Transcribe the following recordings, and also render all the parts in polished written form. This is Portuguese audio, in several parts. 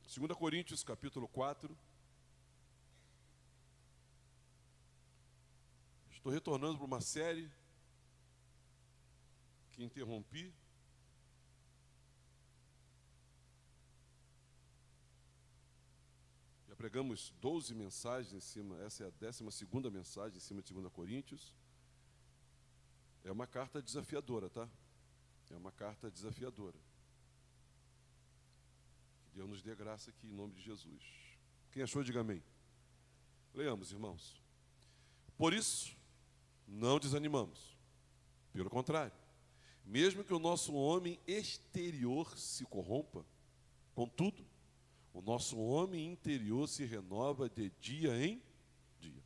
Segunda Coríntios, capítulo 4. Estou retornando para uma série que interrompi. Já pregamos 12 mensagens em cima, essa é a 12ª mensagem em cima de 2 Coríntios. É uma carta desafiadora, tá? É uma carta desafiadora. Que Deus nos dê graça aqui em nome de Jesus. Quem achou, diga amém. Leamos, irmãos. Por isso, não desanimamos. Pelo contrário, mesmo que o nosso homem exterior se corrompa, contudo, o nosso homem interior se renova de dia em dia.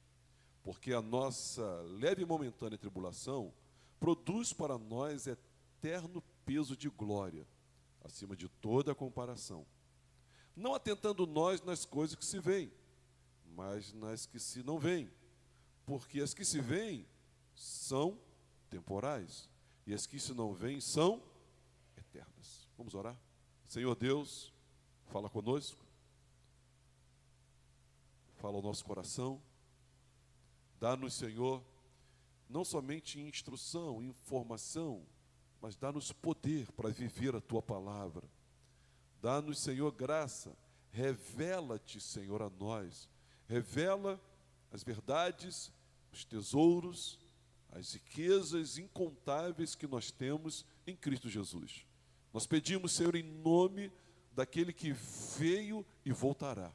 Porque a nossa leve e momentânea tribulação produz para nós eterno peso de glória, acima de toda a comparação. Não atentando nós nas coisas que se veem, mas nas que se não veem. Porque as que se veem são temporais, e as que se não veem são eternas. Vamos orar? Senhor Deus, fala conosco, fala ao nosso coração, dá-nos, Senhor, não somente instrução, informação, mas dá-nos poder para viver a Tua palavra. Dá-nos, Senhor, graça, revela-te, Senhor, a nós, revela as verdades, os tesouros, as riquezas incontáveis que nós temos em Cristo Jesus. Nós pedimos, Senhor, em nome daquele que veio e voltará.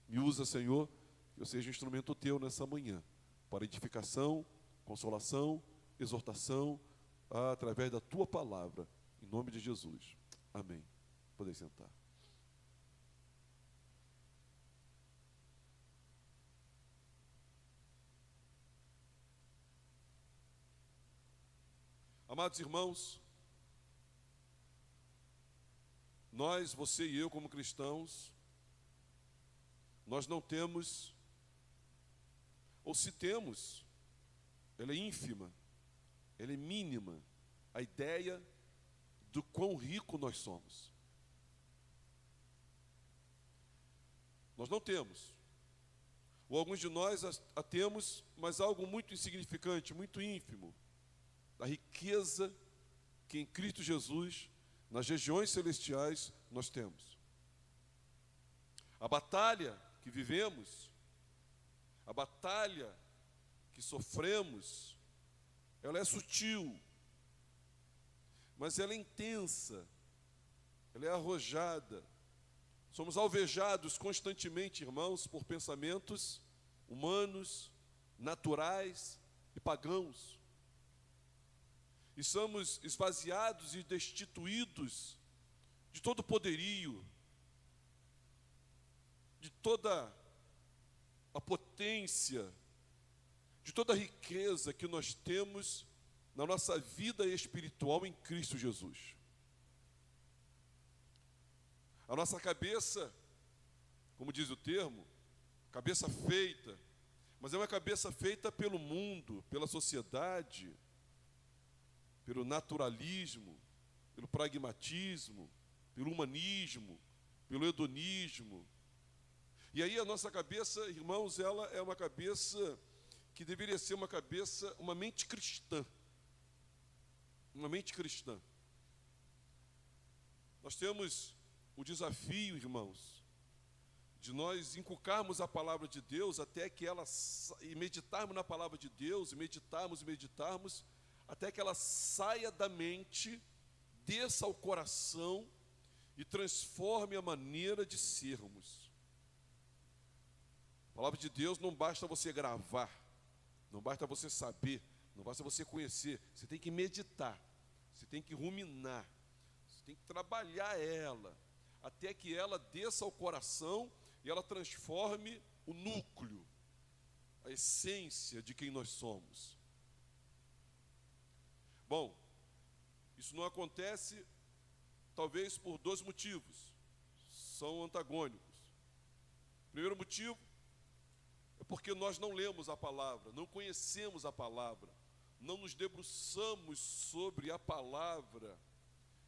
Me usa, Senhor, que eu seja instrumento Teu nessa manhã, para edificação, consolação, exortação, através da Tua palavra, em nome de Jesus. Amém. Podem sentar. Amados irmãos, nós, você e eu como cristãos, nós não temos, ou se temos, ela é ínfima, ela é mínima, a ideia do quão rico nós somos. Nós não temos, ou alguns de nós a temos, mas algo muito insignificante, muito ínfimo, da riqueza que em Cristo Jesus, nas regiões celestiais, nós temos. A batalha que vivemos, a batalha que sofremos, ela é sutil, mas ela é intensa, ela é arrojada. Somos alvejados constantemente, irmãos, por pensamentos humanos, naturais e pagãos. E somos esvaziados e destituídos de todo poderio, de toda a potência, de toda a riqueza que nós temos na nossa vida espiritual em Cristo Jesus. A nossa cabeça, como diz o termo, cabeça feita, mas é uma cabeça feita pelo mundo, pela sociedade, pelo naturalismo, pelo pragmatismo, pelo humanismo, pelo hedonismo. E aí a nossa cabeça, irmãos, ela é uma cabeça que deveria ser uma mente cristã. Uma mente cristã. Nós temos o desafio, irmãos, de nós inculcarmos a palavra de Deus até que ela, e meditarmos na palavra de Deus, e meditarmos, até que ela saia da mente, desça ao coração e transforme a maneira de sermos. A palavra de Deus não basta você gravar, não basta você saber, não basta você conhecer, você tem que meditar, você tem que ruminar, você tem que trabalhar ela, até que ela desça ao coração e ela transforme o núcleo, a essência de quem nós somos. Bom, isso não acontece talvez por 2 motivos, são antagônicos. Primeiro motivo é porque nós não lemos a palavra, não conhecemos a palavra, não nos debruçamos sobre a palavra,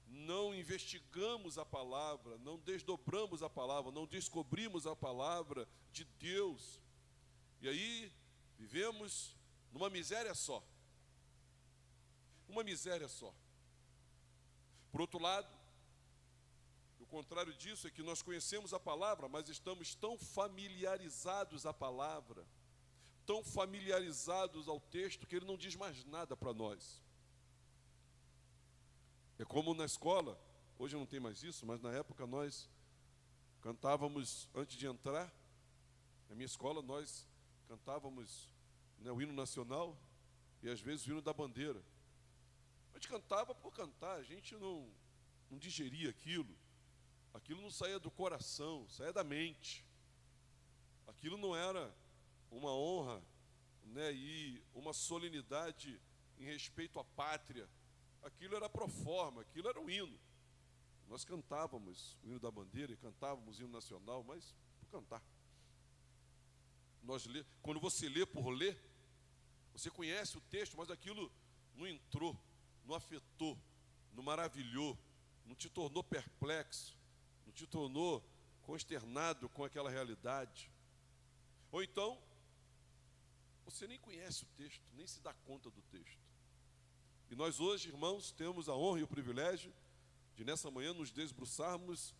não investigamos a palavra, não desdobramos a palavra, não descobrimos a palavra de Deus. E aí vivemos numa miséria só. Uma miséria só. Por outro lado, o contrário disso é que nós conhecemos a palavra, mas estamos tão familiarizados à palavra, tão familiarizados ao texto, que ele não diz mais nada para nós. É como na escola, hoje não tem mais isso, mas na época nós cantávamos, antes de entrar, na minha escola nós cantávamos, né, o hino nacional e às vezes o hino da bandeira. A gente cantava por cantar, a gente não digeria aquilo não saía do coração, saía da mente. Aquilo não era uma honra, né, e uma solenidade em respeito à pátria. Aquilo era pro forma, aquilo era um hino. Nós cantávamos o hino da bandeira e cantávamos o hino nacional, mas por cantar. Quando você lê por ler, você conhece o texto, mas aquilo não entrou, não afetou, não maravilhou, não te tornou perplexo, não te tornou consternado com aquela realidade. Ou então, você nem conhece o texto, nem se dá conta do texto. E nós hoje, irmãos, temos a honra e o privilégio de nessa manhã nos debruçarmos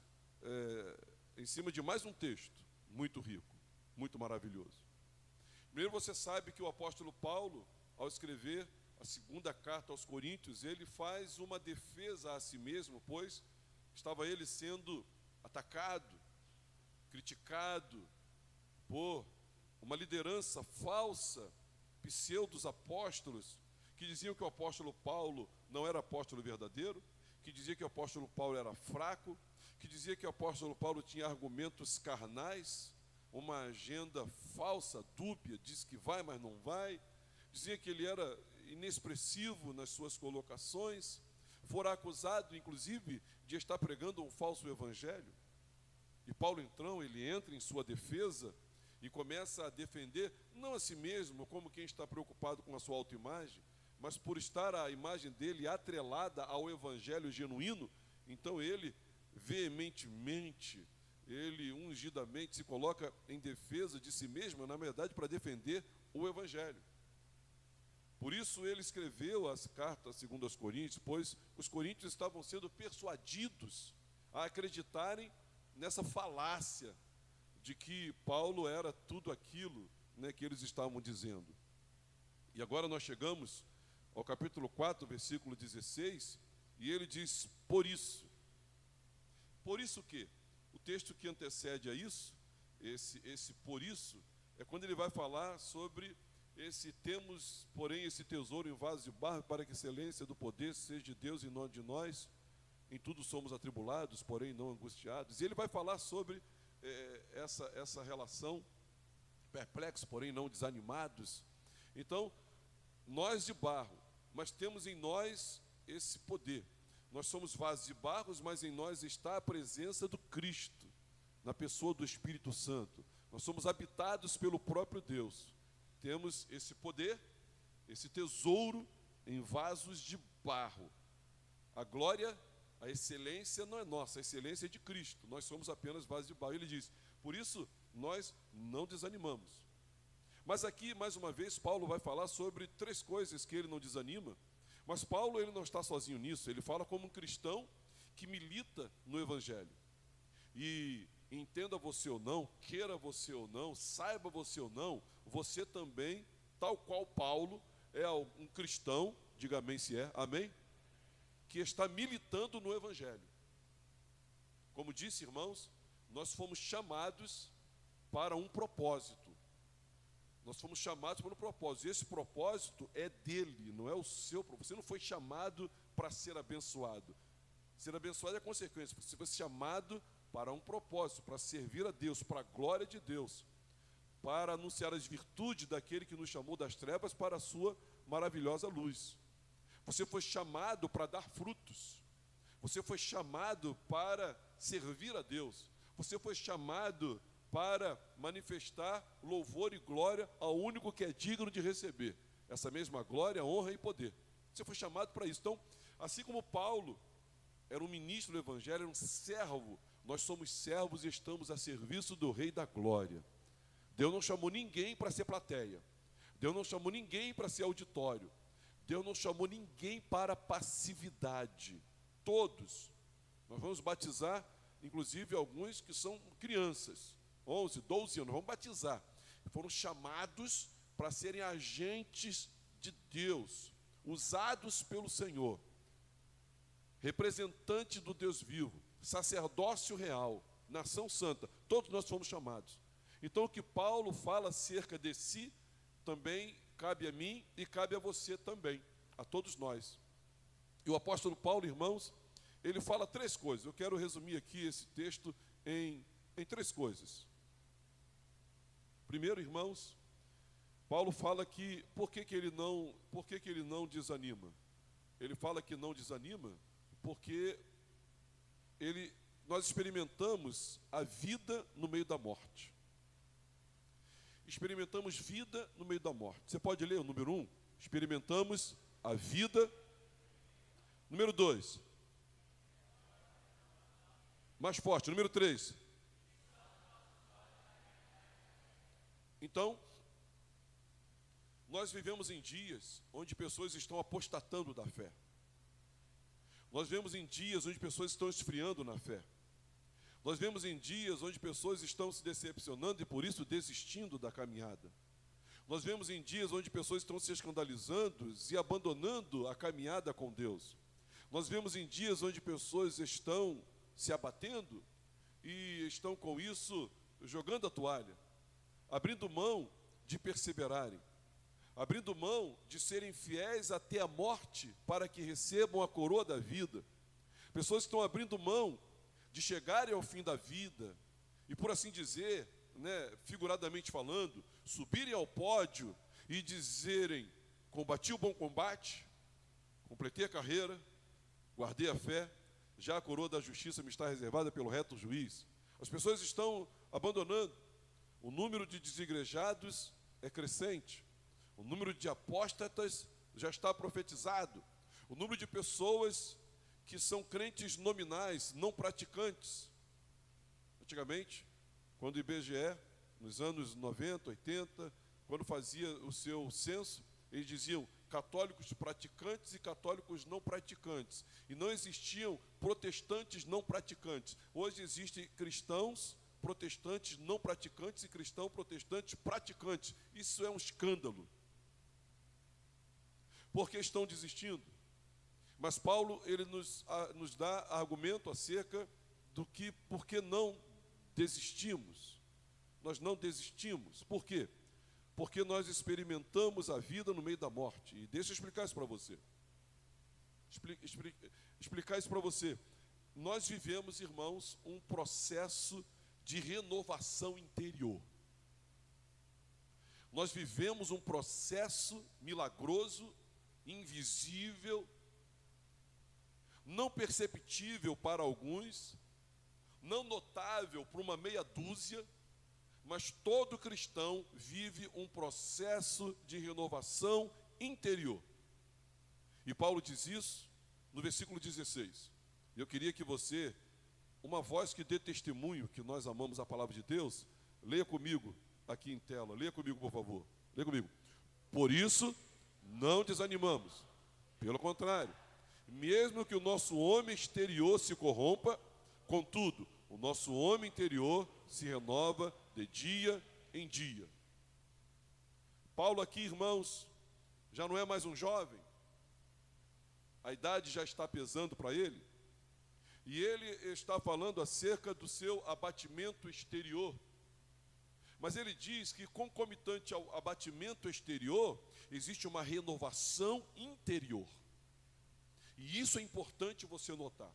em cima de mais um texto muito rico, muito maravilhoso. Primeiro, você sabe que o apóstolo Paulo, ao escrever a segunda carta aos Coríntios, ele faz uma defesa a si mesmo, pois estava ele sendo atacado, criticado por uma liderança falsa, pseudos apóstolos, que diziam que o apóstolo Paulo não era apóstolo verdadeiro, que dizia que o apóstolo Paulo era fraco, que dizia que o apóstolo Paulo tinha argumentos carnais, uma agenda falsa, dúbia, diz que vai, mas não vai, dizia que ele era inexpressivo nas suas colocações, fora acusado, inclusive, de estar pregando um falso evangelho. E Paulo, então, ele entra em sua defesa e começa a defender, não a si mesmo, como quem está preocupado com a sua autoimagem, mas por estar a imagem dele atrelada ao evangelho genuíno. Então ele veementemente, ele ungidamente se coloca em defesa de si mesmo, na verdade, para defender o evangelho. Por isso ele escreveu as cartas segundo aos Coríntios, pois os coríntios estavam sendo persuadidos a acreditarem nessa falácia de que Paulo era tudo aquilo, né, que eles estavam dizendo. E agora nós chegamos ao capítulo 4, versículo 16, e ele diz, por isso. Por isso o quê? O texto que antecede a isso, esse por isso, é quando ele vai falar sobre temos, porém, esse tesouro em vaso de barro, para que a excelência do poder seja de Deus e não de nós. Em tudo somos atribulados, porém não angustiados. E ele vai falar sobre essa relação, perplexos, porém não desanimados. Então, nós de barro, mas temos em nós esse poder. Nós somos vasos de barro, mas em nós está a presença do Cristo, na pessoa do Espírito Santo. Nós somos habitados pelo próprio Deus. Temos esse poder, esse tesouro em vasos de barro. A glória, a excelência não é nossa, a excelência é de Cristo. Nós somos apenas vasos de barro. Ele diz, por isso nós não desanimamos. Mas aqui, mais uma vez, Paulo vai falar sobre 3 coisas que ele não desanima. Mas Paulo, ele não está sozinho nisso. Ele fala como um cristão que milita no Evangelho. E entenda você ou não, queira você ou não, saiba você ou não, você também, tal qual Paulo, é um cristão, diga amém se é, amém? Que está militando no Evangelho. Como disse, irmãos, nós fomos chamados para um propósito. Nós fomos chamados para um propósito. E esse propósito é dele, não é o seu propósito. Você não foi chamado para ser abençoado. Ser abençoado é consequência. Você foi chamado para um propósito, para servir a Deus, para a glória de Deus, para anunciar as virtudes daquele que nos chamou das trevas para a sua maravilhosa luz. Você foi chamado para dar frutos. Você foi chamado para servir a Deus. Você foi chamado para manifestar louvor e glória ao único que é digno de receber. essa mesma glória, honra e poder. Você foi chamado para isso. Então, assim como Paulo era um ministro do Evangelho, era um servo, nós somos servos e estamos a serviço do Rei da Glória. Deus não chamou ninguém para ser plateia. Deus não chamou ninguém para ser auditório. Deus não chamou ninguém para passividade. Todos. Nós vamos batizar, inclusive, alguns que são crianças, 11, 12 anos, vamos batizar. Foram chamados para serem agentes de Deus, usados pelo Senhor, representante do Deus vivo, sacerdócio real, nação santa. Todos nós fomos chamados. Então, o que Paulo fala acerca de si, também cabe a mim e cabe a você também, a todos nós. E o apóstolo Paulo, irmãos, ele fala três coisas. Eu quero resumir aqui esse texto em três coisas. Primeiro, irmãos, Paulo fala que por que ele não desanima? Ele fala que não desanima porque nós experimentamos a vida no meio da morte. Experimentamos vida no meio da morte. Você pode ler o número 1? Experimentamos a vida. Número 2. Mais forte. Número 3. Então, nós vivemos em dias onde pessoas estão apostatando da fé. Nós vivemos em dias onde pessoas estão esfriando na fé. Nós vemos em dias onde pessoas estão se decepcionando e por isso desistindo da caminhada. Nós vemos em dias onde pessoas estão se escandalizando e abandonando a caminhada com Deus. Nós vemos em dias onde pessoas estão se abatendo e estão com isso jogando a toalha, abrindo mão de perseverarem, abrindo mão de serem fiéis até a morte para que recebam a coroa da vida. Pessoas que estão abrindo mão de chegarem ao fim da vida e, por assim dizer, figuradamente falando, subirem ao pódio e dizerem: combati o bom combate, completei a carreira, guardei a fé, já a coroa da justiça me está reservada pelo reto juiz. As pessoas estão abandonando. O número de desigrejados é crescente. O número de apóstatas já está profetizado. O número de pessoas que são crentes nominais, não praticantes. Antigamente, quando o IBGE, nos anos 90, 80, quando fazia o seu censo, eles diziam católicos praticantes e católicos não praticantes. E não existiam protestantes não praticantes. Hoje existem cristãos protestantes não praticantes e cristãos protestantes praticantes. Isso é um escândalo. Porque estão desistindo. Mas Paulo, ele nos dá argumento acerca do que, por que não desistimos. Nós não desistimos. Por quê? Porque nós experimentamos a vida no meio da morte. E deixa eu explicar isso para você. Explicar isso para você. Nós vivemos, irmãos, um processo de renovação interior. Nós vivemos um processo milagroso, invisível, não perceptível para alguns, não notável para uma meia dúzia, mas todo cristão vive um processo de renovação interior. E Paulo diz isso no versículo 16. Eu queria que você, uma voz que dê testemunho que nós amamos a palavra de Deus, leia comigo aqui em tela. Leia comigo, por favor. Leia comigo. Por isso, não desanimamos. Pelo contrário, mesmo que o nosso homem exterior se corrompa, contudo, o nosso homem interior se renova de dia em dia. Paulo aqui, irmãos, já não é mais um jovem. A idade já está pesando para ele. E ele está falando acerca do seu abatimento exterior. Mas ele diz que concomitante ao abatimento exterior, existe uma renovação interior. E isso é importante você notar.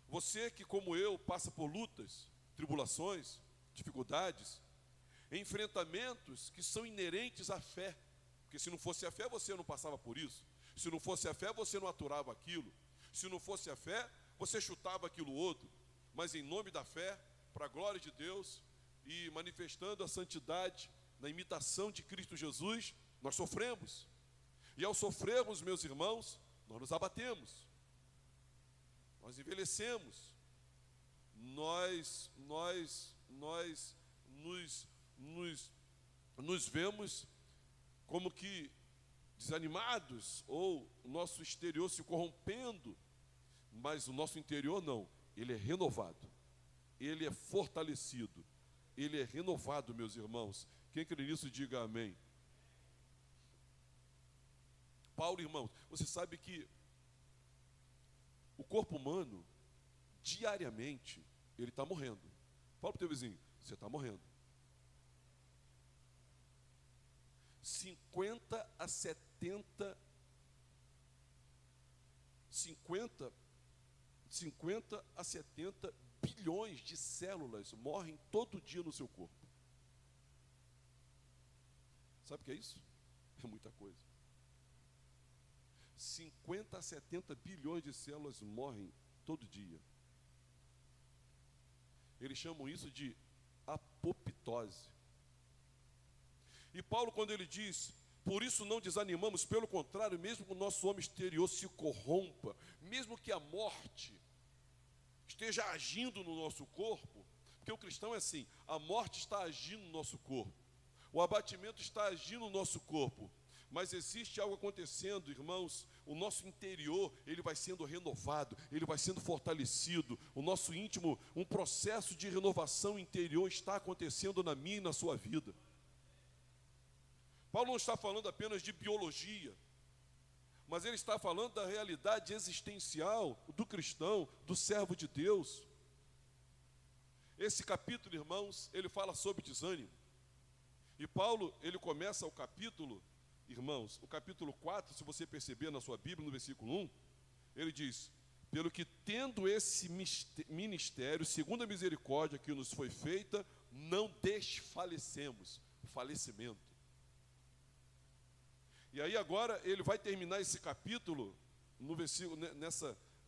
Você que, como eu, passa por lutas, tribulações, dificuldades, enfrentamentos que são inerentes à fé. Porque se não fosse a fé, você não passava por isso. Se não fosse a fé, você não aturava aquilo. Se não fosse a fé, você chutava aquilo outro. Mas em nome da fé, para a glória de Deus, e manifestando a santidade na imitação de Cristo Jesus, nós sofremos. E ao sofrermos, meus irmãos, nós nos abatemos, nós envelhecemos, nós nos vemos como que desanimados, ou o nosso exterior se corrompendo, mas o nosso interior não, ele é renovado, ele é fortalecido, ele é renovado, meus irmãos. Quem crê nisso, diga amém. Paulo, irmãos, você sabe que o corpo humano, diariamente, ele está morrendo. Fala para o teu vizinho, você está morrendo. 50 a 70 bilhões de células morrem todo dia no seu corpo. Sabe o que é isso? É muita coisa. 50 a 70 bilhões de células morrem todo dia. Eles chamam isso de apoptose. E Paulo, quando ele diz, por isso não desanimamos, pelo contrário, mesmo que o nosso homem exterior se corrompa, mesmo que a morte esteja agindo no nosso corpo, porque o cristão é assim, a morte está agindo no nosso corpo, o abatimento está agindo no nosso corpo, mas existe algo acontecendo, irmãos, o nosso interior, ele vai sendo renovado, ele vai sendo fortalecido, o nosso íntimo, um processo de renovação interior está acontecendo na minha e na sua vida. Paulo não está falando apenas de biologia, mas ele está falando da realidade existencial do cristão, do servo de Deus. Esse capítulo, irmãos, ele fala sobre desânimo. E Paulo, ele começa o capítulo, irmãos, o capítulo 4, se você perceber na sua Bíblia, no versículo 1, ele diz, pelo que tendo esse ministério, segundo a misericórdia que nos foi feita, não desfalecemos. O falecimento. E aí agora ele vai terminar esse capítulo, no versículo,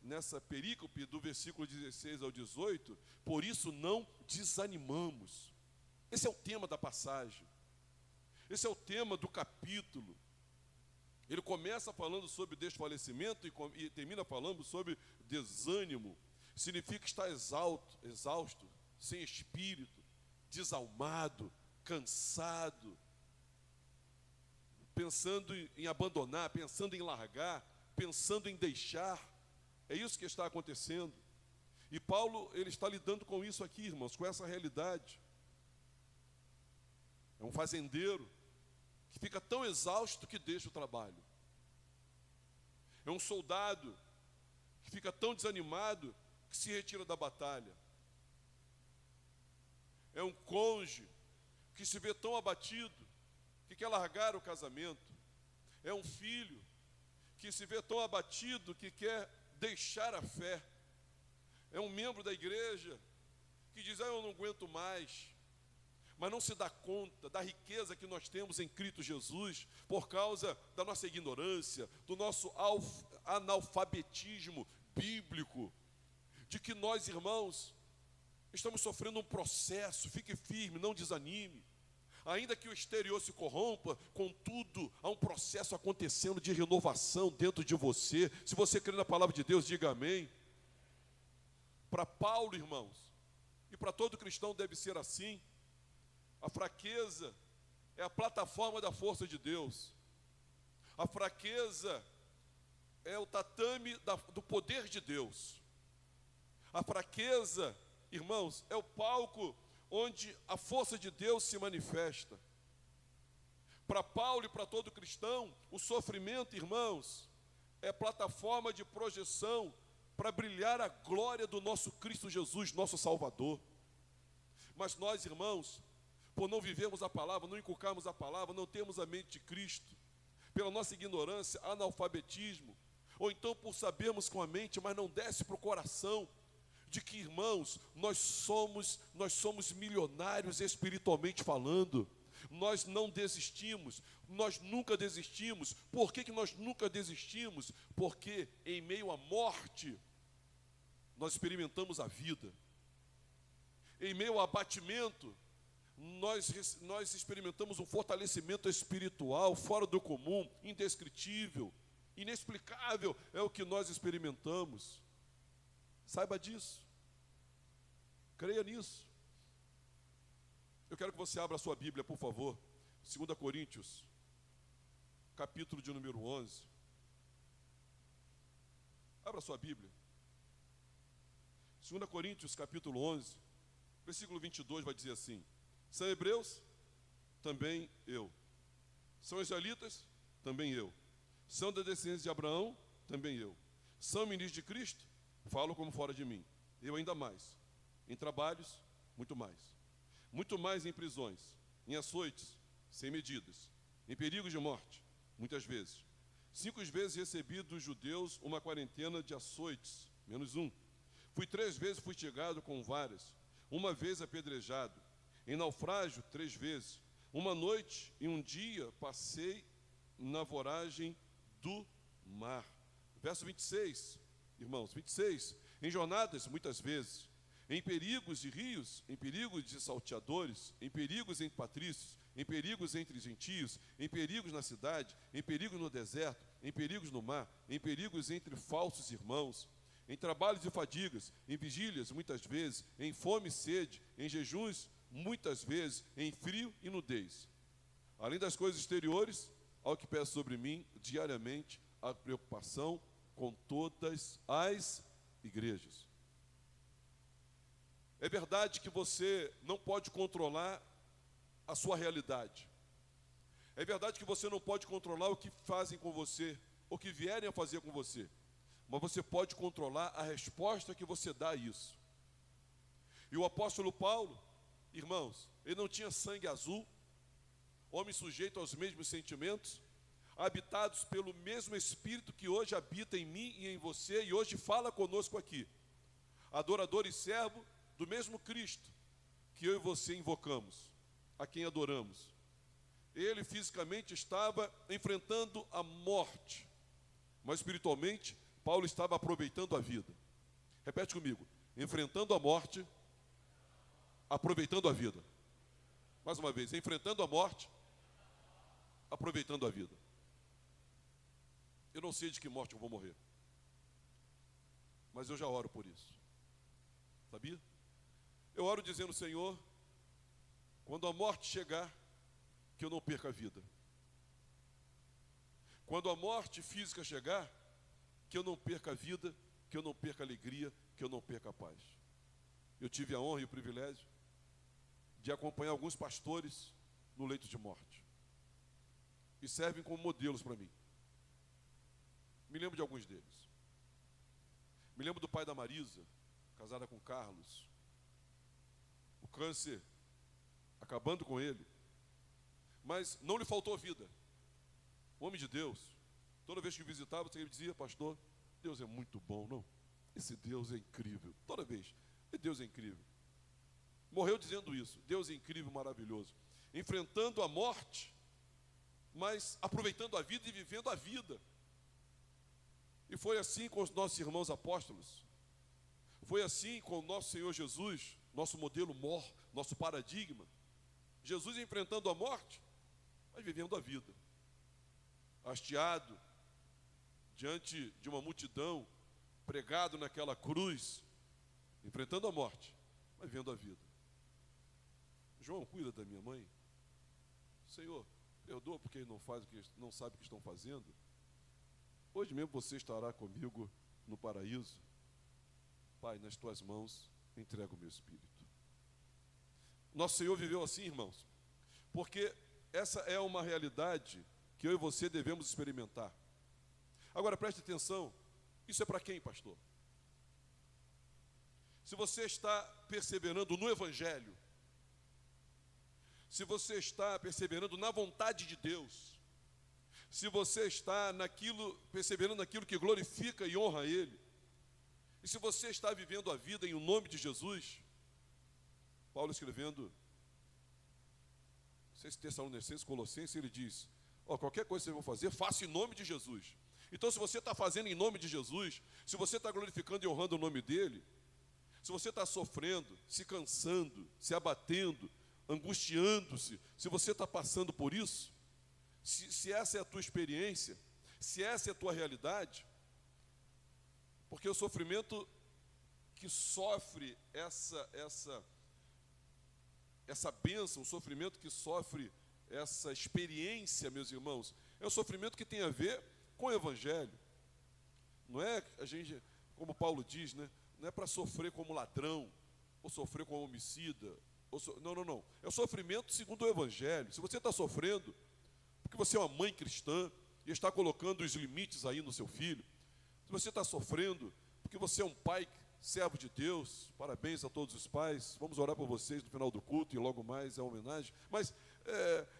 nessa perícope do versículo 16 ao 18, por isso não desanimamos. Esse é o tema da passagem. Esse é o tema do capítulo. Ele começa falando sobre desfalecimento e termina falando sobre desânimo. Significa estar exausto, sem espírito, desalmado, cansado, pensando em abandonar, pensando em largar, pensando em deixar. É isso que está acontecendo. E Paulo, ele está lidando com isso aqui, irmãos, com essa realidade. É um fazendeiro que fica tão exausto que deixa o trabalho. É um soldado que fica tão desanimado que se retira da batalha. É um cônjuge que se vê tão abatido que quer largar o casamento. É um filho que se vê tão abatido que quer deixar a fé. É um membro da igreja que diz, eu não aguento mais, mas não se dá conta da riqueza que nós temos em Cristo Jesus, por causa da nossa ignorância, do nosso analfabetismo bíblico, de que nós, irmãos, estamos sofrendo um processo. Fique firme, não desanime. Ainda que o exterior se corrompa, contudo, há um processo acontecendo de renovação dentro de você. Se você crê na palavra de Deus, diga amém. Para Paulo, irmãos, e para todo cristão deve ser assim. A fraqueza é a plataforma da força de Deus. A fraqueza é o tatame do poder de Deus. A fraqueza, irmãos, é o palco onde a força de Deus se manifesta. Para Paulo e para todo cristão, o sofrimento, irmãos, é plataforma de projeção para brilhar a glória do nosso Cristo Jesus, nosso Salvador. Mas nós, irmãos, por não vivermos a palavra, não inculcarmos a palavra, não temos a mente de Cristo, pela nossa ignorância, analfabetismo, ou então por sabermos com a mente, mas não desce para o coração, de que, irmãos, nós somos milionários espiritualmente falando. Nós não desistimos, nós nunca desistimos. Por que nós nunca desistimos? Porque em meio à morte, nós experimentamos a vida. Em meio ao abatimento, nós experimentamos um fortalecimento espiritual fora do comum, indescritível, inexplicável, é o que nós experimentamos. Saiba disso. Creia nisso. Eu quero que você abra a sua Bíblia, por favor. 2 Coríntios, capítulo de número 11. Abra a sua Bíblia. 2 Coríntios, capítulo 11, versículo 22 vai dizer assim: são hebreus? Também eu. São israelitas? Também eu. São da descendência de Abraão? Também eu. São ministros de Cristo? Falo como fora de mim. Eu ainda mais. Em trabalhos, muito mais. Muito mais em prisões, em açoites, sem medidas, em perigos de morte, muitas vezes. 5 vezes recebi dos judeus uma quarentena de açoites, menos um. Fui 3 vezes fustigado com varas, uma vez apedrejado. Em naufrágio, 3 vezes. Uma noite e um dia passei na voragem do mar. Verso 26, irmãos, 26. Em jornadas, muitas vezes. Em perigos de rios, em perigos de salteadores, em perigos entre patrícios, em perigos entre gentios, em perigos na cidade, em perigos no deserto, em perigos no mar, em perigos entre falsos irmãos, em trabalhos e fadigas, em vigílias, muitas vezes, em fome e sede, em jejuns, muitas vezes, em frio e nudez. Além das coisas exteriores, ao que pesa sobre mim diariamente a preocupação com todas as igrejas. É verdade que você não pode controlar a sua realidade. É verdade que você não pode controlar o que fazem com você, ou que vierem a fazer com você. Mas você pode controlar a resposta que você dá a isso. E o apóstolo Paulo, irmãos, ele não tinha sangue azul, homem sujeito aos mesmos sentimentos, habitados pelo mesmo Espírito que hoje habita em mim e em você, e hoje fala conosco aqui. Adorador e servo do mesmo Cristo que eu e você invocamos, a quem adoramos. Ele fisicamente estava enfrentando a morte, mas espiritualmente Paulo estava aproveitando a vida. Repete comigo: enfrentando a morte, aproveitando a vida. Mais uma vez: enfrentando a morte, aproveitando a vida. Eu não sei de que morte eu vou morrer, mas eu já oro por isso. Sabia? Eu oro dizendo: Senhor, quando a morte chegar, que eu não perca a vida. Quando a morte física chegar, que eu não perca a vida, que eu não perca a alegria, que eu não perca a paz. Eu tive a honra e o privilégio de acompanhar alguns pastores no leito de morte. E servem como modelos para mim. Me lembro de alguns deles. Me lembro do pai da Marisa, casada com Carlos. O câncer acabando com ele. Mas não lhe faltou vida. O homem de Deus, toda vez que visitava, ele dizia: pastor, Deus é muito bom, não? Esse Deus é incrível. Toda vez, Deus é incrível. Morreu dizendo isso: Deus é incrível, maravilhoso. Enfrentando a morte, mas aproveitando a vida e vivendo a vida. E foi assim com os nossos irmãos apóstolos. Foi assim com o nosso Senhor Jesus, nosso modelo mor, nosso paradigma. Jesus enfrentando a morte, mas vivendo a vida. Hasteado, diante de uma multidão, pregado naquela cruz, enfrentando a morte, mas vivendo a vida. João, cuida da minha mãe. Senhor, perdoa porque ele não sabe o que estão fazendo. Hoje mesmo você estará comigo no paraíso. Pai, nas tuas mãos entrego o meu espírito. Nosso Senhor viveu assim, irmãos, porque essa é uma realidade que eu e você devemos experimentar. Agora preste atenção, isso é para quem, pastor? Se você está perseverando no Evangelho, se você está perseverando na vontade de Deus, se você está perseverando naquilo que glorifica e honra a Ele, e se você está vivendo a vida em o nome de Jesus, Paulo escrevendo, não sei se Tessalonicenses, Colossenses, ele diz: qualquer coisa que vocês vão fazer, faça em nome de Jesus. Então, se você está fazendo em nome de Jesus, se você está glorificando e honrando o nome dele, se você está sofrendo, se cansando, se abatendo, angustiando-se, se você está passando por isso, se essa é a tua experiência, se essa é a tua realidade, porque o sofrimento que sofre essa bênção, o sofrimento que sofre essa experiência, meus irmãos, é um sofrimento que tem a ver com o Evangelho. Não é a gente, como Paulo diz, né? Não é para sofrer como ladrão, ou sofrer como homicida. Não. É o sofrimento segundo o Evangelho. Se você está sofrendo, porque você é uma mãe cristã e está colocando os limites aí no seu filho, se você está sofrendo, porque você é um pai servo de Deus, parabéns a todos os pais, vamos orar por vocês no final do culto e logo mais a homenagem, mas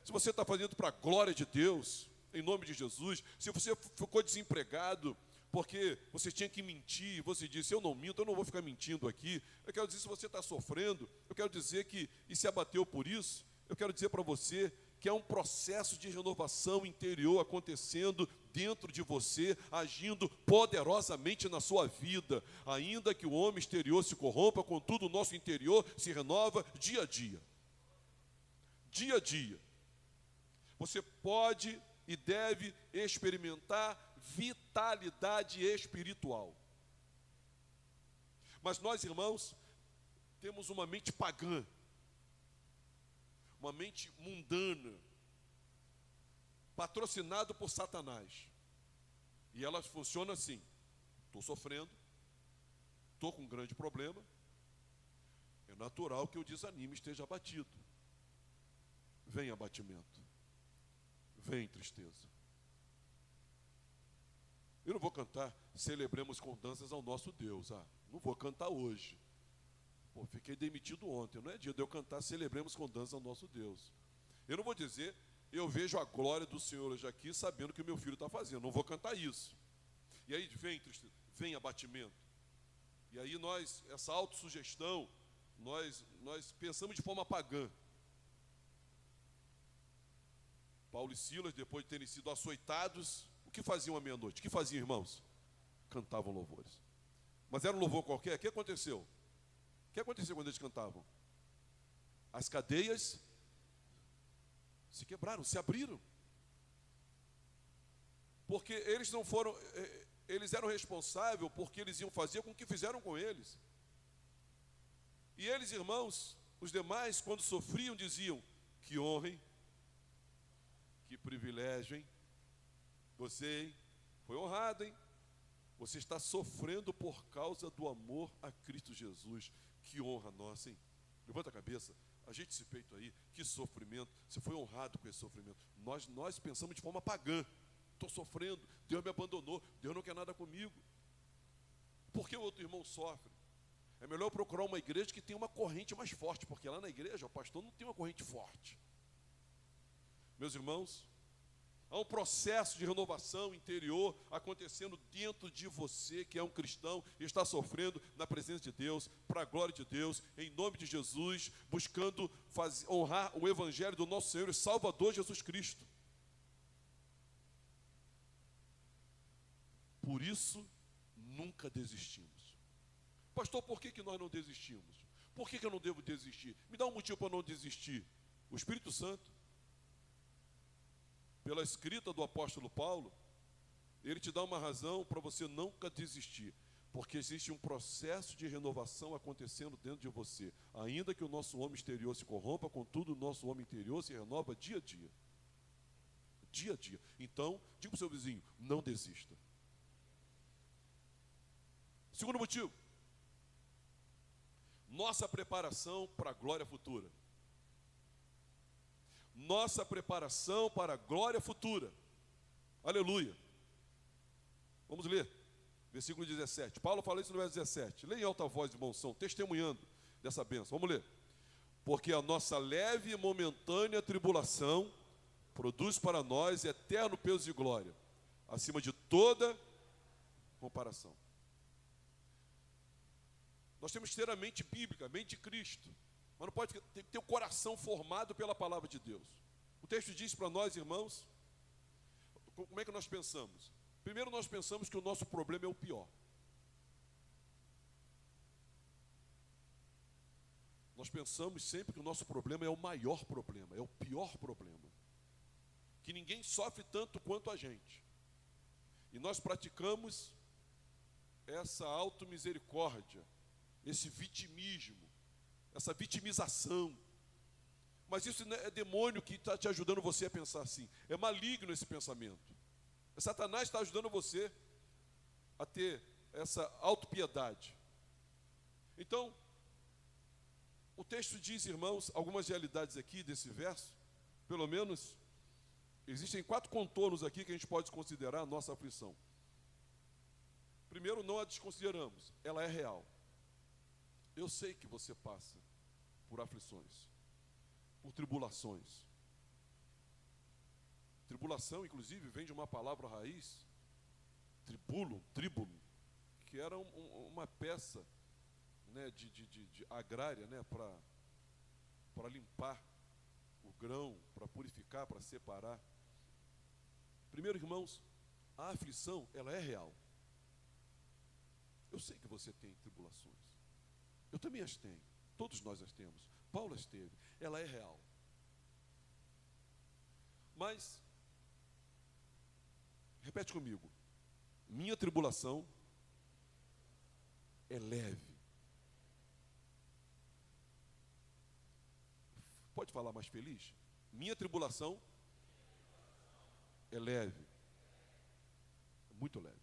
se você está fazendo para a glória de Deus, em nome de Jesus, se você ficou desempregado, porque você tinha que mentir, você disse, eu não minto, eu não vou ficar mentindo aqui, eu quero dizer, se você está sofrendo, eu quero dizer que, e se abateu por isso, eu quero dizer para você, que é um processo de renovação interior acontecendo dentro de você, agindo poderosamente na sua vida. Ainda que o homem exterior se corrompa, contudo o nosso interior se renova dia a dia. Dia a dia. Você pode e deve experimentar vitalidade espiritual. Mas nós, irmãos, temos uma mente pagã, uma mente mundana, patrocinado por Satanás. E ela funciona assim: estou sofrendo, estou com um grande problema, é natural que o desanime esteja abatido. Vem abatimento, vem tristeza. Eu não vou cantar celebremos com danças ao nosso Deus. Não vou cantar hoje. Fiquei demitido ontem, não é dia de eu cantar celebremos com dança ao nosso Deus. Eu não vou dizer, eu vejo a glória do Senhor hoje aqui, sabendo o que o meu filho está fazendo. Não vou cantar isso. E aí vem tristeza, vem abatimento. E aí nós, essa autossugestão, nós pensamos de forma pagã. Paulo e Silas, depois de terem sido açoitados, o que faziam à meia-noite? O que faziam, irmãos? Cantavam louvores. Mas era um louvor qualquer? O que aconteceu? O que aconteceu quando eles cantavam? As cadeias se quebraram, se abriram. Porque eles não foram, eles eram responsáveis porque eles iam fazer com o que fizeram com eles. E eles, irmãos, os demais, quando sofriam, diziam, que honra, hein? Que privilégio, hein? Você, hein? Foi honrado, hein? Você está sofrendo por causa do amor a Cristo Jesus. Que honra nossa, hein? Levanta a cabeça, ajeite esse peito aí. Que sofrimento, você foi honrado com esse sofrimento. Nós pensamos de forma pagã. Estou sofrendo, Deus me abandonou, Deus não quer nada comigo. Por que o outro irmão sofre? É melhor procurar uma igreja que tenha uma corrente mais forte, porque lá na igreja o pastor não tem uma corrente forte. Meus irmãos, há um processo de renovação interior acontecendo dentro de você, que é um cristão e está sofrendo na presença de Deus, para a glória de Deus, em nome de Jesus, buscando honrar o Evangelho do nosso Senhor e Salvador Jesus Cristo. Por isso, nunca desistimos. Pastor, por que nós não desistimos? Por que eu não devo desistir? Me dá um motivo para não desistir. O Espírito Santo, pela escrita do apóstolo Paulo, ele te dá uma razão para você nunca desistir, porque existe um processo de renovação acontecendo dentro de você. Ainda que o nosso homem exterior se corrompa, contudo o nosso homem interior se renova dia a dia. Dia a dia. Então, diga para o seu vizinho, não desista. Segundo motivo, nossa preparação para a glória futura. Nossa preparação para a glória futura. Aleluia. Vamos ler. Versículo 17. Paulo fala isso no verso 17. Leia em alta voz, irmãos, são testemunhando dessa bênção. Vamos ler. Porque a nossa leve e momentânea tribulação produz para nós eterno peso de glória, acima de toda comparação. Nós temos que ter a mente bíblica, a mente de Cristo. Mas não pode ter o coração formado pela palavra de Deus. O texto diz para nós, irmãos, como é que nós pensamos? Primeiro nós pensamos que o nosso problema é o pior. Nós pensamos sempre que o nosso problema é o maior problema, é o pior problema. Que ninguém sofre tanto quanto a gente. E nós praticamos essa automisericórdia, esse vitimismo, essa vitimização. Mas isso é demônio que está te ajudando você a pensar assim. É maligno esse pensamento. Satanás está ajudando você a ter essa autopiedade. Então, o texto diz, irmãos, algumas realidades aqui desse verso, pelo menos, existem 4 contornos aqui que a gente pode considerar a nossa aflição. Primeiro, não a desconsideramos, ela é real. Eu sei que você passa por aflições, por tribulações. Tribulação, inclusive, vem de uma palavra raiz, tríbulo, que era uma peça, né, de agrária, né, para limpar o grão, para purificar, para separar. Primeiro, irmãos, a aflição, ela é real. Eu sei que você tem tribulações. Eu também as tenho. Todos nós as temos. Paulo as teve. Ela é real. Mas, repete comigo. Minha tribulação é leve. Pode falar mais feliz? Minha tribulação é leve. Muito leve.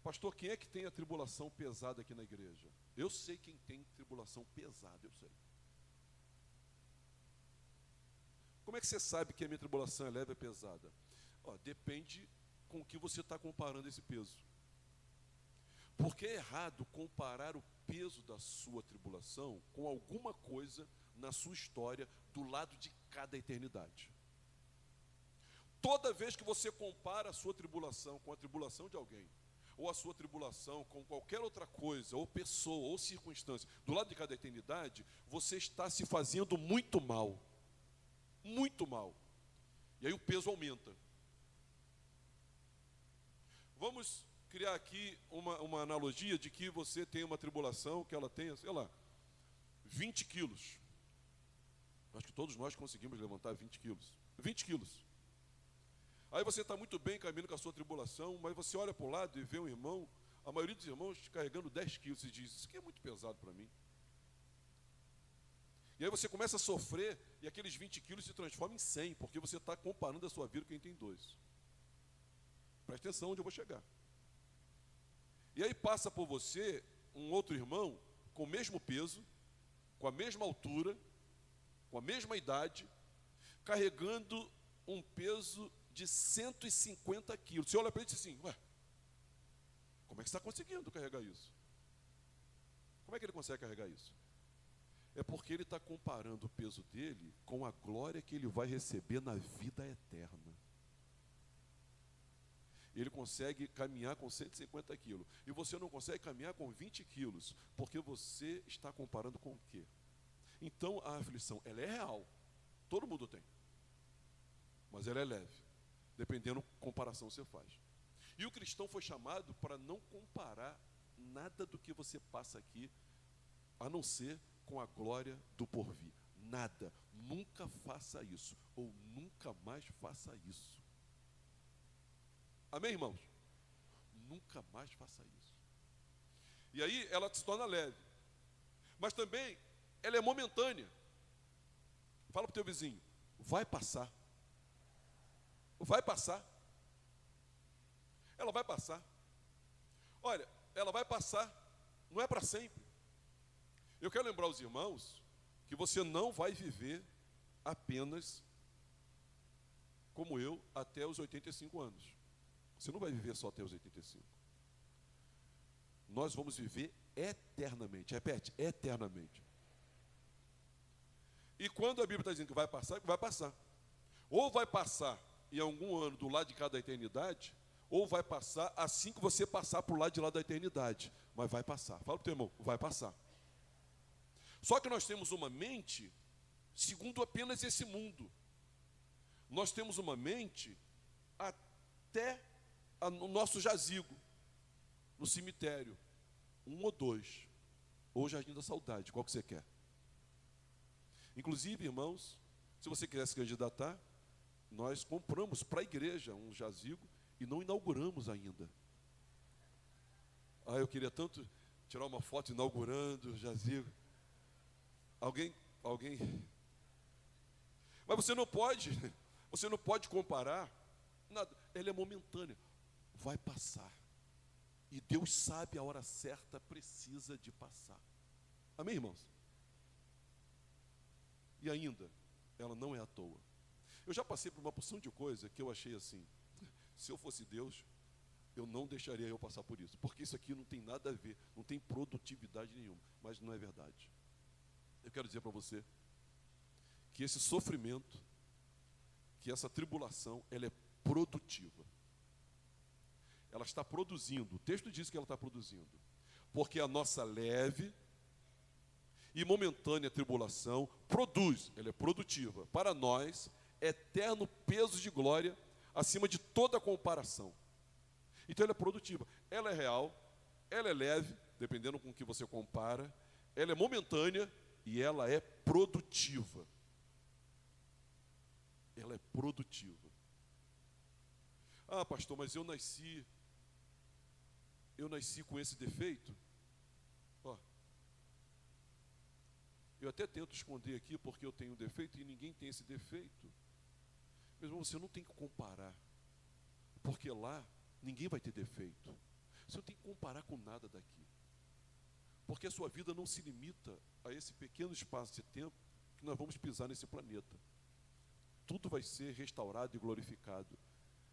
Pastor, quem é que tem a tribulação pesada aqui na igreja? Eu sei quem tem tribulação pesada, eu sei. Como é que você sabe que a minha tribulação é leve ou pesada? Depende com o que você está comparando esse peso. Porque é errado comparar o peso da sua tribulação com alguma coisa na sua história do lado de cada eternidade. Toda vez que você compara a sua tribulação com a tribulação de alguém, ou a sua tribulação com qualquer outra coisa, ou pessoa, ou circunstância, do lado de cada eternidade, você está se fazendo muito mal. Muito mal. E aí o peso aumenta. Vamos criar aqui uma analogia de que você tem uma tribulação, que ela tenha, sei lá, 20 quilos. Acho que todos nós conseguimos levantar 20 quilos. 20 quilos. Aí você está muito bem caminhando com a sua tribulação, mas você olha para o lado e vê um irmão, a maioria dos irmãos carregando 10 quilos, e diz, isso aqui é muito pesado para mim. E aí você começa a sofrer, e aqueles 20 quilos se transformam em 100, porque você está comparando a sua vida com quem tem 2. Presta atenção onde eu vou chegar. E aí passa por você um outro irmão, com o mesmo peso, com a mesma altura, com a mesma idade, carregando um peso de 150 quilos. Você olha para ele e diz assim, ué, como é que você está conseguindo carregar isso? Como é que ele consegue carregar isso? É porque ele está comparando o peso dele com a glória que ele vai receber na vida eterna. Ele consegue caminhar com 150 quilos. E você não consegue caminhar com 20 quilos, porque você está comparando com o quê? Então a aflição, ela é real. Todo mundo tem. Mas ela é leve. Dependendo da comparação que você faz. E o cristão foi chamado para não comparar nada do que você passa aqui, a não ser com a glória do porvir. Nada. Nunca faça isso. Ou nunca mais faça isso. Amém, irmãos? Nunca mais faça isso. E aí ela se torna leve. Mas também ela é momentânea. Fala para o teu vizinho, vai passar. Vai passar. Ela vai passar. Olha, ela vai passar, não é para sempre. Eu quero lembrar os irmãos que você não vai viver apenas como eu até os 85 anos. Você não vai viver só até os 85. Nós vamos viver eternamente. Repete, eternamente. E quando a Bíblia está dizendo que vai passar, vai passar. Ou vai passar em algum ano do lado de cada eternidade, ou vai passar assim que você passar para o lado de lá da eternidade. Mas vai passar. Fala para o teu irmão, vai passar. Só que nós temos uma mente segundo apenas esse mundo. Nós temos uma mente até no nosso jazigo, no cemitério, 1 ou 2. ou Jardim da Saudade, qual que você quer? Inclusive, irmãos, se você quiser se candidatar, nós compramos para a igreja um jazigo e não inauguramos ainda. Eu queria tanto tirar uma foto inaugurando o jazigo. Alguém? Mas você não pode comparar nada. Ela é momentânea, vai passar. E Deus sabe a hora certa, precisa de passar. Amém, irmãos? E ainda, ela não é à toa. Eu já passei por uma porção de coisa que eu achei assim, se eu fosse Deus, eu não deixaria eu passar por isso, porque isso aqui não tem nada a ver, não tem produtividade nenhuma, mas não é verdade. Eu quero dizer para você que esse sofrimento, que essa tribulação, ela é produtiva. Ela está produzindo, o texto diz que ela está produzindo, porque a nossa leve e momentânea tribulação produz, ela é produtiva, para nós, eterno peso de glória, acima de toda comparação. Então ela é produtiva, ela é real, ela é leve, dependendo com o que você compara, ela é momentânea e ela é produtiva. Ela é produtiva. Pastor, mas eu nasci com esse defeito. Eu até tento esconder aqui porque eu tenho um defeito e ninguém tem esse defeito. Mas você não tem que comparar, porque lá ninguém vai ter defeito. Você não tem que comparar com nada daqui, porque a sua vida não se limita a esse pequeno espaço de tempo que nós vamos pisar nesse planeta. Tudo vai ser restaurado e glorificado,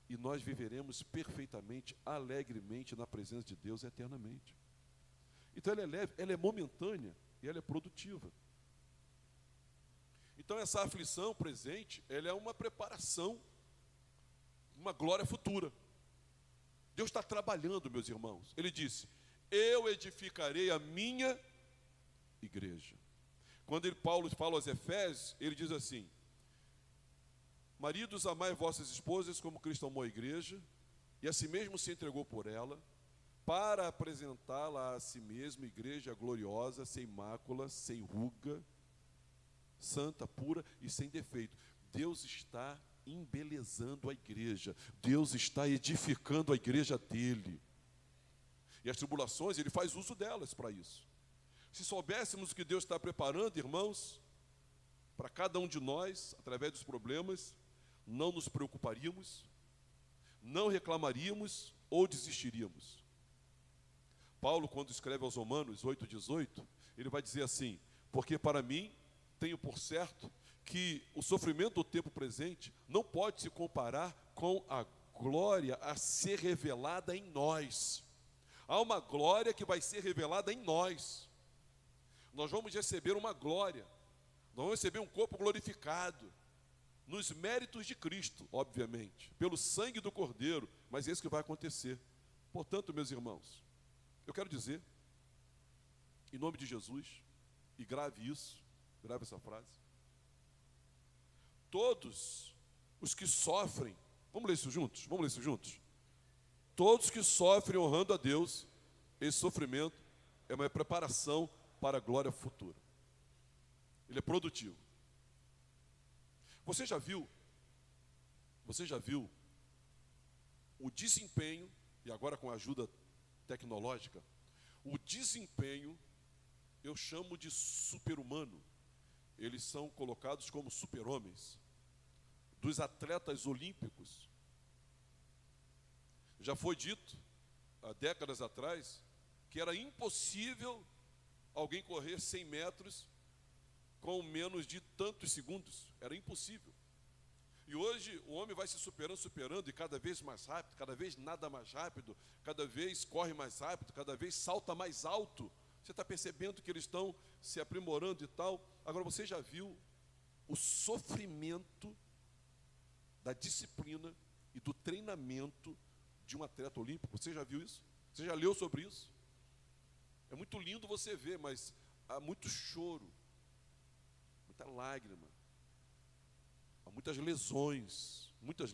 e nós viveremos perfeitamente, alegremente na presença de Deus eternamente. Então ela é leve, ela é momentânea e ela é produtiva. Então essa aflição presente, ela é uma preparação, uma glória futura. Deus está trabalhando, meus irmãos. Ele disse, eu edificarei a minha igreja. Quando Paulo fala aos Efésios, ele diz assim, maridos, amai vossas esposas como Cristo amou a igreja, e a si mesmo se entregou por ela, para apresentá-la a si mesmo, igreja gloriosa, sem mácula, sem ruga, santa, pura e sem defeito. Deus está embelezando a igreja, Deus está edificando a igreja dele. E as tribulações, ele faz uso delas para isso. Se soubéssemos o que Deus está preparando, irmãos, para cada um de nós, através dos problemas, não nos preocuparíamos, não reclamaríamos ou desistiríamos. Paulo, quando escreve aos Romanos 8,18, ele vai dizer assim, porque para mim, tenho por certo que o sofrimento do tempo presente não pode se comparar com a glória a ser revelada em nós. Há uma glória que vai ser revelada em nós. Nós vamos receber uma glória, nós vamos receber um corpo glorificado, nos méritos de Cristo, obviamente, pelo sangue do Cordeiro, mas é isso que vai acontecer. Portanto, meus irmãos, eu quero dizer, em nome de Jesus, e grave isso, grave essa frase, todos os que sofrem, vamos ler isso juntos? Todos que sofrem honrando a Deus, esse sofrimento é uma preparação para a glória futura. Ele é produtivo. Você já viu o desempenho, e agora com a ajuda tecnológica, o desempenho, eu chamo de super-humano. Eles são colocados como super-homens, dos atletas olímpicos. Já foi dito, há décadas atrás, que era impossível alguém correr 100 metros com menos de tantos segundos. Era impossível. E hoje o homem vai se superando, e cada vez mais rápido, cada vez nada mais rápido, cada vez corre mais rápido, cada vez salta mais alto. Você está percebendo que eles estão se aprimorando e tal. Agora, você já viu o sofrimento da disciplina e do treinamento de um atleta olímpico? Você já viu isso? Você já leu sobre isso? É muito lindo você ver, mas há muito choro, muita lágrima, há muitas lesões, muitas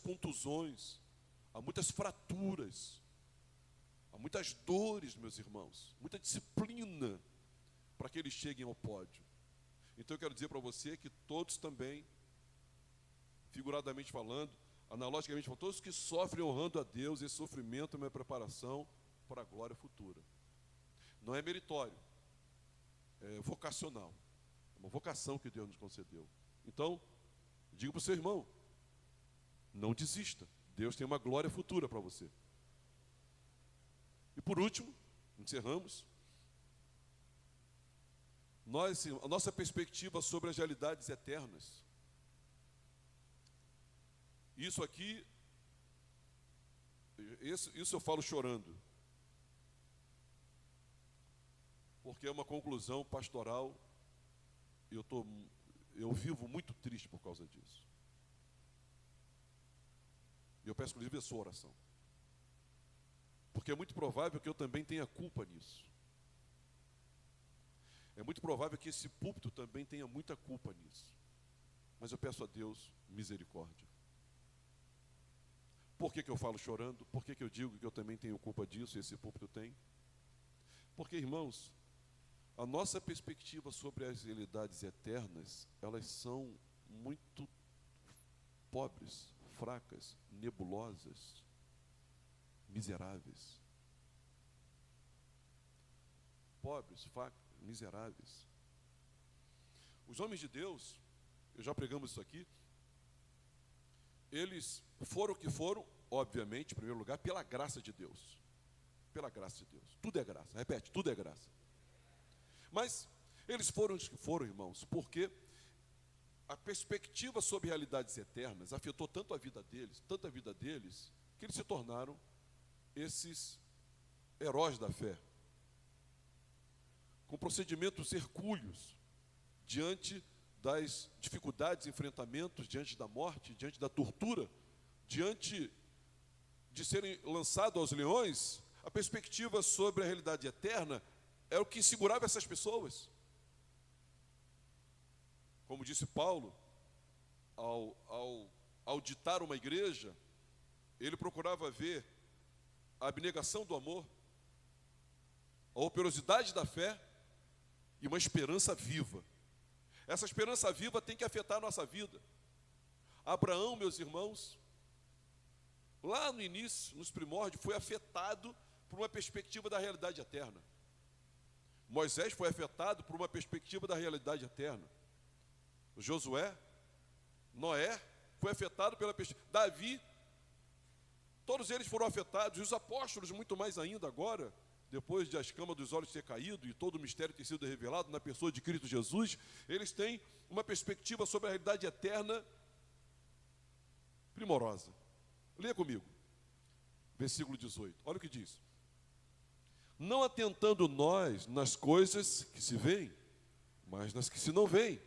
contusões, há muitas fraturas. Há muitas dores, meus irmãos, muita disciplina para que eles cheguem ao pódio. Então eu quero dizer para você que todos também, figuradamente falando, analogicamente falando, todos que sofrem honrando a Deus, esse sofrimento é uma preparação para a glória futura. Não é meritório, é vocacional. É uma vocação que Deus nos concedeu. Então, diga para o seu irmão, não desista. Deus tem uma glória futura para você. E por último, encerramos. A nossa perspectiva sobre as realidades eternas. Isso aqui, isso eu falo chorando. Porque é uma conclusão pastoral, eu vivo muito triste por causa disso. E eu peço, inclusive, a sua oração. Porque é muito provável que eu também tenha culpa nisso. É muito provável que esse púlpito também tenha muita culpa nisso. Mas eu peço a Deus misericórdia. Por que eu falo chorando? Por que eu digo que eu também tenho culpa disso e esse púlpito tem? Porque, irmãos, a nossa perspectiva sobre as realidades eternas, elas são muito pobres, fracas, nebulosas, miseráveis. Pobres, fracas, miseráveis. Os homens de Deus, eu já pregamos isso aqui, eles foram o que foram, obviamente, em primeiro lugar, pela graça de Deus. Pela graça de Deus. Tudo é graça. Repete, tudo é graça. Mas eles foram os que foram, irmãos, porque a perspectiva sobre realidades eternas afetou tanto a vida deles, que eles se tornaram esses heróis da fé, com procedimentos hercúleos, diante das dificuldades, enfrentamentos, diante da morte, diante da tortura, diante de serem lançados aos leões. A perspectiva sobre a realidade eterna é o que segurava essas pessoas. Como disse Paulo, ao ditar uma igreja, ele procurava ver a abnegação do amor, a operosidade da fé e uma esperança viva. Essa esperança viva tem que afetar a nossa vida. Abraão, meus irmãos, lá no início, nos primórdios, foi afetado por uma perspectiva da realidade eterna. Moisés foi afetado por uma perspectiva da realidade eterna. Josué, Noé, foi afetado pela perspectiva. Davi, todos eles foram afetados. E os apóstolos, muito mais ainda agora, depois de a escama dos olhos ter caído e todo o mistério ter sido revelado na pessoa de Cristo Jesus, eles têm uma perspectiva sobre a realidade eterna primorosa. Leia comigo, versículo 18, olha o que diz. Não atentando nós nas coisas que se veem, mas nas que se não veem,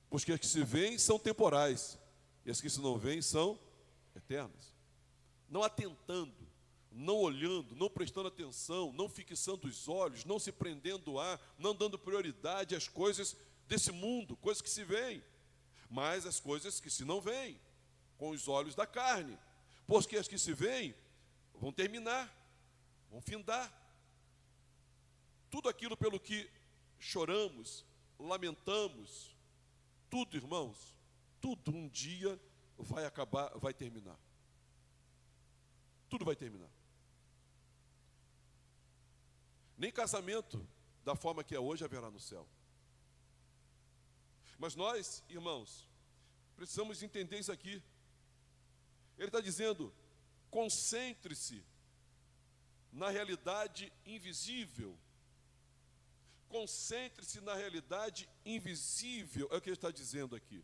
porque as que se veem são temporais, e as que se não veem são eternas. Não atentando, não olhando, não prestando atenção, não fixando os olhos, não se prendendo a, não dando prioridade às coisas desse mundo, coisas que se veem, mas as coisas que se não veem, com os olhos da carne, porque as que se veem vão terminar, vão findar. Tudo aquilo pelo que choramos, lamentamos, tudo, irmãos, tudo um dia vai acabar, vai terminar. Tudo vai terminar. Nem casamento da forma que é hoje haverá no céu. Mas nós, irmãos, precisamos entender isso aqui. Ele está dizendo, concentre-se na realidade invisível. Concentre-se na realidade invisível, é o que ele está dizendo aqui.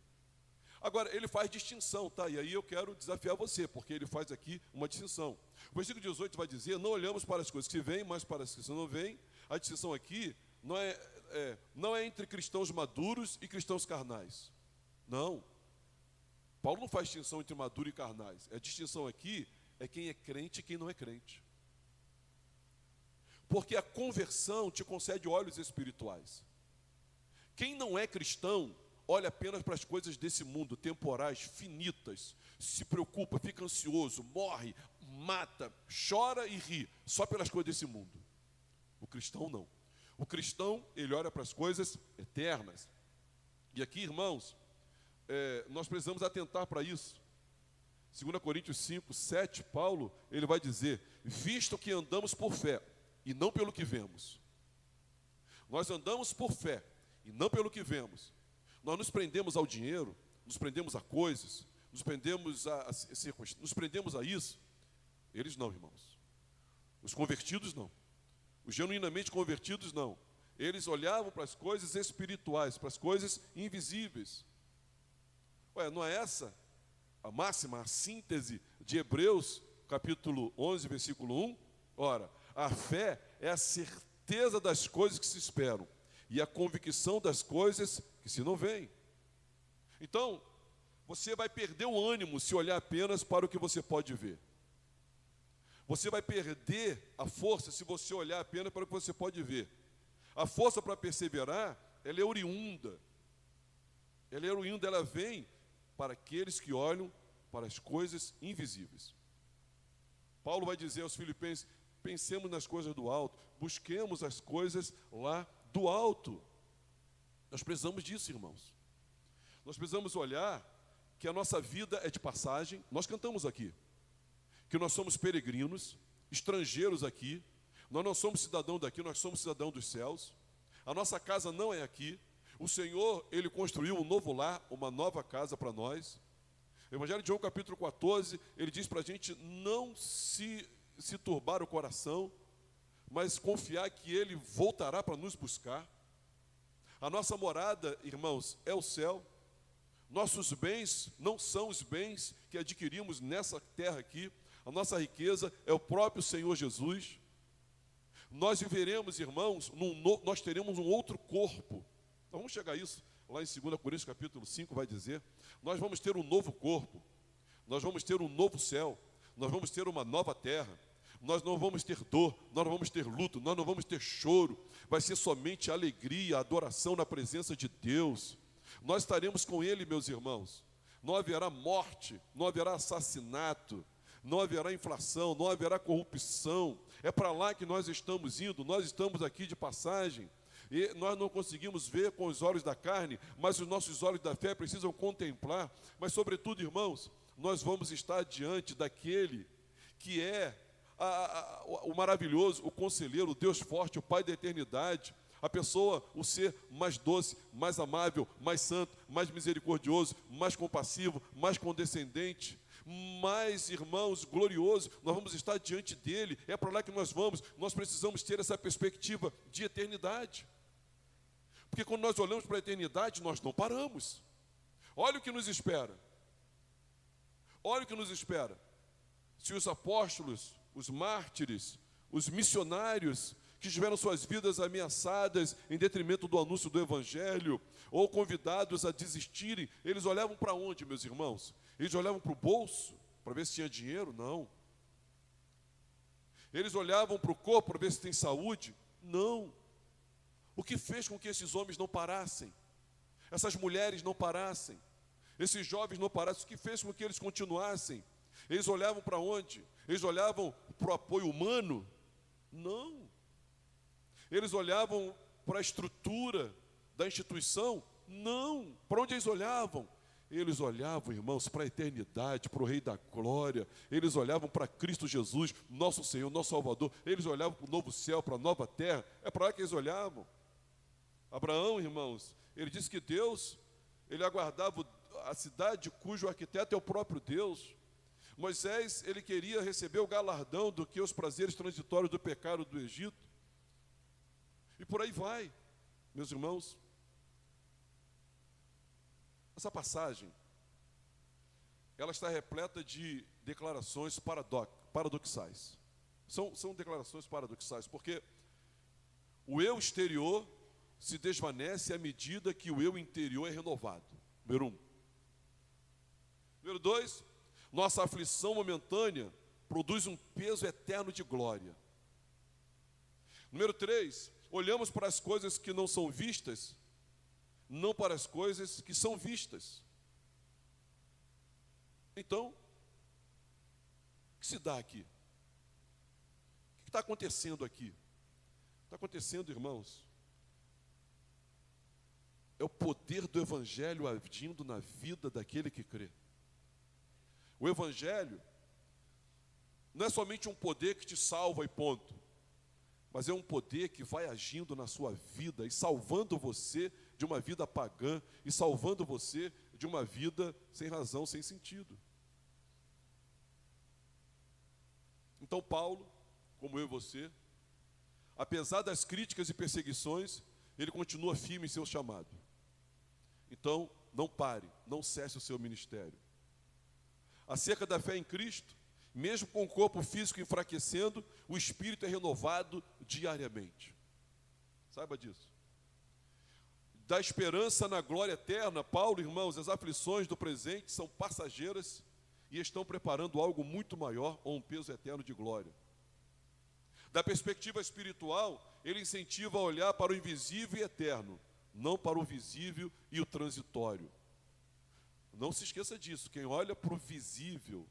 Agora, ele faz distinção, tá? E aí eu quero desafiar você, porque ele faz aqui uma distinção. O versículo 18 vai dizer, não olhamos para as coisas que vêm, mas para as que não vêm. A distinção aqui não é entre cristãos maduros e cristãos carnais. Não. Paulo não faz distinção entre maduro e carnais. A distinção aqui é quem é crente e quem não é crente. Porque a conversão te concede olhos espirituais. Quem não é cristão olha apenas para as coisas desse mundo, temporais, finitas, se preocupa, fica ansioso, morre, mata, chora e ri, só pelas coisas desse mundo. O cristão não. O cristão, ele olha para as coisas eternas. E aqui, irmãos, nós precisamos atentar para isso. 2 Coríntios 5, 7, Paulo, ele vai dizer: visto que andamos por fé e não pelo que vemos. Nós andamos por fé e não pelo que vemos. Nós nos prendemos ao dinheiro, nos prendemos a coisas, nos prendemos a isso. Eles não, irmãos. Os convertidos não. Os genuinamente convertidos não. Eles olhavam para as coisas espirituais, para as coisas invisíveis. Não é essa a máxima, a síntese de Hebreus, capítulo 11, versículo 1? Ora, a fé é a certeza das coisas que se esperam e a convicção das coisas que se não veem. Então, você vai perder o ânimo se olhar apenas para o que você pode ver. Você vai perder a força se você olhar apenas para o que você pode ver. A força para perseverar, ela é oriunda. Ela vem para aqueles que olham para as coisas invisíveis. Paulo vai dizer aos Filipenses: pensemos nas coisas do alto, busquemos as coisas lá do alto. Nós precisamos disso, irmãos. Nós precisamos olhar que a nossa vida é de passagem. Nós cantamos aqui que nós somos peregrinos, estrangeiros aqui. Nós não somos cidadãos daqui, nós somos cidadãos dos céus. A nossa casa não é aqui. O Senhor, Ele construiu um novo lar, uma nova casa para nós. O Evangelho de João, capítulo 14, ele diz para a gente não se turbar o coração, mas confiar que Ele voltará para nos buscar. A nossa morada, irmãos, é o céu. Nossos bens não são os bens que adquirimos nessa terra aqui. A nossa riqueza é o próprio Senhor Jesus. Nós viveremos, irmãos, nós teremos um outro corpo. Nós vamos chegar a isso. Lá em 2 Coríntios capítulo 5 vai dizer: nós vamos ter um novo corpo. Nós vamos ter um novo céu. Nós vamos ter uma nova terra. Nós não vamos ter dor, nós não vamos ter luto, nós não vamos ter choro. Vai ser somente alegria, adoração na presença de Deus. Nós estaremos com Ele, meus irmãos. Não haverá morte, não haverá assassinato, não haverá inflação, não haverá corrupção. É para lá que nós estamos indo. Nós estamos aqui de passagem. E nós não conseguimos ver com os olhos da carne, mas os nossos olhos da fé precisam contemplar. Mas, sobretudo, irmãos, nós vamos estar diante daquele que é o maravilhoso, o conselheiro, o Deus forte, o Pai da eternidade, a pessoa, o ser mais doce, mais amável, mais santo, mais misericordioso, mais compassivo, mais condescendente, mais, irmãos, glorioso. Nós vamos estar diante dele, é para lá que nós vamos. Nós precisamos ter essa perspectiva de eternidade, porque quando nós olhamos para a eternidade, nós não paramos. Olha o que nos espera. Olha o que nos espera. Se os apóstolos, os mártires, os missionários que tiveram suas vidas ameaçadas em detrimento do anúncio do Evangelho, ou convidados a desistirem, eles olhavam para onde, meus irmãos? Eles olhavam para o bolso, para ver se tinha dinheiro? Não. Eles olhavam para o corpo para ver se tem saúde? Não. O que fez com que esses homens não parassem? Essas mulheres não parassem? Esses jovens não parassem? O que fez com que eles continuassem? Eles olhavam para onde? Eles olhavam para o apoio humano? Não. Eles olhavam para a estrutura da instituição? Não. Para onde eles olhavam? Eles olhavam, irmãos, para a eternidade, para o Rei da Glória. Eles olhavam para Cristo Jesus, nosso Senhor, nosso Salvador. Eles olhavam para o novo céu, para a nova terra. É para lá que eles olhavam. Abraão, irmãos, ele disse que Deus, ele aguardava a cidade cujo arquiteto é o próprio Deus. Moisés, ele queria receber o galardão do que os prazeres transitórios do pecado do Egito. E por aí vai, meus irmãos. Essa passagem, ela está repleta de declarações paradoxais. São declarações paradoxais, porque o eu exterior se desvanece à medida que o eu interior é renovado. Número 1. Número 2, nossa aflição momentânea produz um peso eterno de glória. Número 3, olhamos para as coisas que não são vistas, não para as coisas que são vistas. Então, que se dá aqui? O que está acontecendo aqui? Está acontecendo, irmãos, é o poder do Evangelho agindo na vida daquele que crê. O Evangelho não é somente um poder que te salva e ponto, mas é um poder que vai agindo na sua vida e salvando você de uma vida pagã e salvando você de uma vida sem razão, sem sentido. Então Paulo, como eu e você, apesar das críticas e perseguições, ele continua firme em seu chamado. Então, não pare, não cesse o seu ministério. Acerca da fé em Cristo, mesmo com o corpo físico enfraquecendo, o espírito é renovado diariamente. Saiba disso. Da esperança na glória eterna, Paulo, irmãos, as aflições do presente são passageiras e estão preparando algo muito maior, ou um peso eterno de glória. Da perspectiva espiritual, ele incentiva a olhar para o invisível e eterno, não para o visível e o transitório. Não se esqueça disso, quem olha para o visível,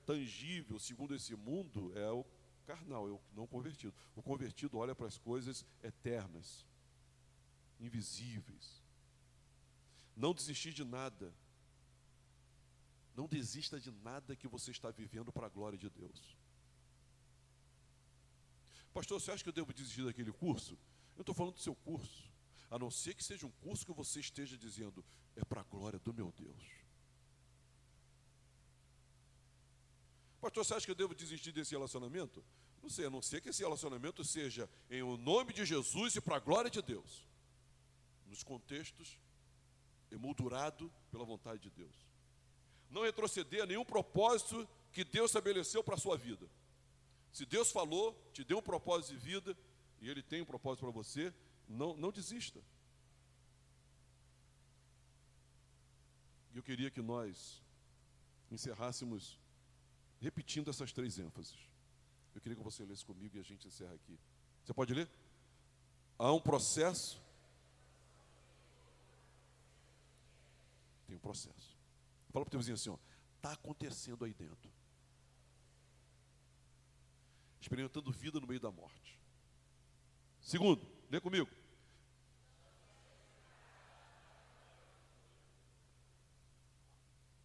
tangível, segundo esse mundo, é o carnal, é o não convertido. O convertido olha para as coisas eternas, invisíveis. Não desistir de nada. Não desista de nada que você está vivendo para a glória de Deus. Pastor, você acha que eu devo desistir daquele curso? Eu não estou falando do seu curso. A não ser que seja um curso que você esteja dizendo, é para a glória do meu Deus. Pastor, você acha que eu devo desistir desse relacionamento? Não sei, a não ser que esse relacionamento seja em o nome de Jesus e para a glória de Deus. Nos contextos, emoldurado pela vontade de Deus. Não retroceder a nenhum propósito que Deus estabeleceu para a sua vida. Se Deus falou, te deu um propósito de vida, e Ele tem um propósito para você, não desista. E eu queria que nós encerrássemos repetindo essas 3 ênfases. Eu queria que você lesse comigo e a gente encerra aqui. Você pode ler? Há um processo. Tem um processo. Fala para o teu vizinho assim, está acontecendo aí dentro. Experimentando vida no meio da morte. Segundo, lê comigo.